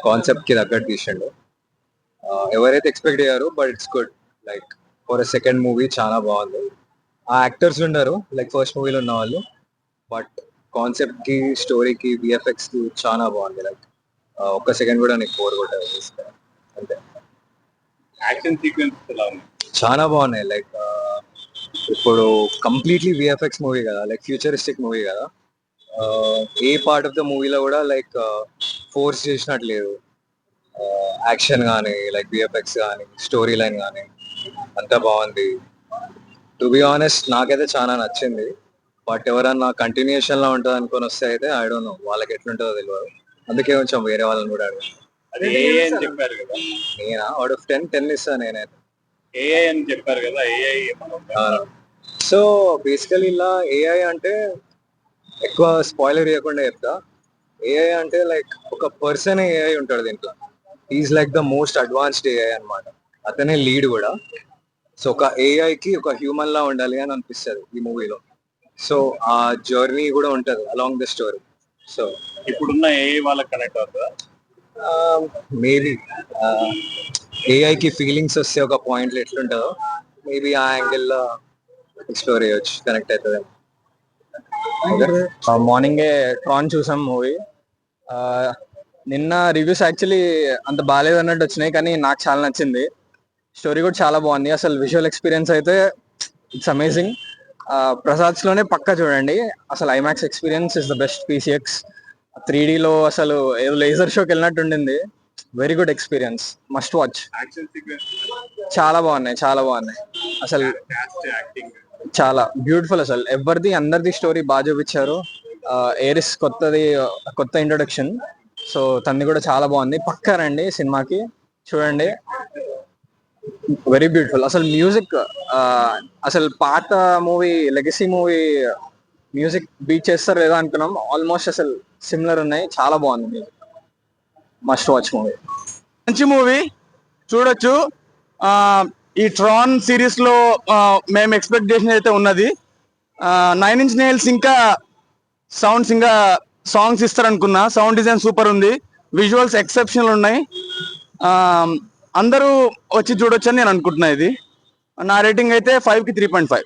Concept కి తగ్గట్టు తీసిండు. ఎవరైతే ఎక్స్పెక్ట్ అయ్యారో but it's good. Like for second movie చాలా బాగుంది. ఆ యాక్టర్స్ ఉన్నారు లైక్ ఫస్ట్ మూవీలో ఉన్న వాళ్ళు, బట్ కాన్సెప్ట్ కి, స్టోరీకి, విఎఫ్ఎక్స్ కి చాలా బాగుంది. లైక్ ఒక్క సెకండ్ కూడా నీకు బోర్ కొట్టదు అంతే. యాక్షన్ సీక్వెన్స్ ఎలా ఉంది? చాలా బాగున్నాయి. లైక్ ఇప్పుడు కంప్లీట్లీ విఎఫ్ఎక్స్ మూవీ కదా, లైక్ ఫ్యూచరిస్టిక్ మూవీ కదా. ఏ పార్ట్ ఆఫ్ ద మూవీలో కూడా లైక్ ఫోర్స్ చేసినట్టు లేదు. యాక్షన్ కానీ, లైక్ విఎఫ్ఎక్స్ కానీ, స్టోరీ లైన్ కానీ అంతా బాగుంది. టు బి ఆనెస్ట్ నాకైతే చాలా నచ్చింది. బట్ ఎవరన్నా కంటిన్యూషన్ లో ఉంటుంది అనుకొని వస్తే అయితే ఐ డోంట్ నో వాళ్ళకి ఎట్లుంటుందో తెలియదు. అందుకే కొంచెం వేరే వాళ్ళని కూడా అడిగాను. అది ఏఐ అని చెప్పారు కదా, నేనా అవుట్ ఆఫ్ 10 ఇస్తాను నేనైతే. ఏఐ అని చెప్పారు కదా, ఏఐ సో బేసికలీ ఇలా ఏఐ అంటే ఎక్కువ స్పాయిలర్ ఇవ్వకుండా చెప్తా. ఏఐ అంటే లైక్ ఒక పర్సన్ ఏఐ ఉంటాడు దీంట్లో. Is like the most advanced AI అన్నమాట. అతనే లీడ్ కూడా. సో ఒక ఏఐకి ఒక హ్యూమన్ లా ఉండాలి అని అనిపిస్తుంది ఈ మూవీలో. సో ఆ జర్నీ కూడా ఉంటది అలాంగ్ ద స్టోరీ. సో ఇప్పుడున్న ఏఐ వాళ్ళకి కనెక్ట్ అవుతుందా? మేబీ ఏఐకి ఫీలింగ్స్ వస్తే ఒక పాయింట్ ఎట్లుంటుందో మేబీ ఆ యాంగిల్ లో ఎక్స్ప్లోర్ చేయొచ్చు, కనెక్ట్ అవుతుంది. మార్నింగే ట్రాన్ చూసాం మూవీ. నిన్న రివ్యూస్ యాక్చువల్లీ అంత బాగాలేదు అన్నట్టు వచ్చినాయి, కానీ నాకు చాలా నచ్చింది. స్టోరీ కూడా చాలా బాగుంది. అసలు విజువల్ ఎక్స్పీరియన్స్ అయితే ఇట్స్ అమేజింగ్. ప్రసాద్స్ లోనే పక్కా చూడండి. అసలు IMAX experience is the best. PCX 3Dలో అసలు ఏదో లేజర్ షోకి వెళ్ళినట్టు ఉండింది. Very good experience, must watch. Action sequence, చాలా బాగున్నాయి, చాలా బాగున్నాయి. అసలు యాక్టింగ్ చాలా బ్యూటిఫుల్. అసలు ఎవరిది అందరిది స్టోరీ బాగా చూపించారు. ఏరిస్ కొత్త ఇంట్రొడక్షన్. సో తనది కూడా చాలా బాగుంది. పక్కా రండి సినిమాకి, చూడండి. Very beautiful. అసలు మ్యూజిక్, అసలు పాత movie legacy movie music beat చేస్తారు లేదా అనుకున్నాం. ఆల్మోస్ట్ అసలు సిమిలర్ ఉన్నాయి. చాలా బాగుంది మ్యూజిక్. Must watch movie. మంచి మూవీ, చూడొచ్చు. ఈ ట్రాన్ సిరీస్ లో మేము ఎక్స్పెక్ట్ చేసిన అయితే ఉన్నది. 9 Inch Nails ఇంకా సాంగ్స్ ఇస్తారనుకున్నా. సౌండ్ డిజైన్ సూపర్ ఉంది, విజువల్స్ ఎక్సెప్షనల్ ఉన్నాయి. అందరూ వచ్చి చూడొచ్చు అని నేను అనుకుంటున్నా. ఇది నా రేటింగ్ అయితే 5కి 3.5.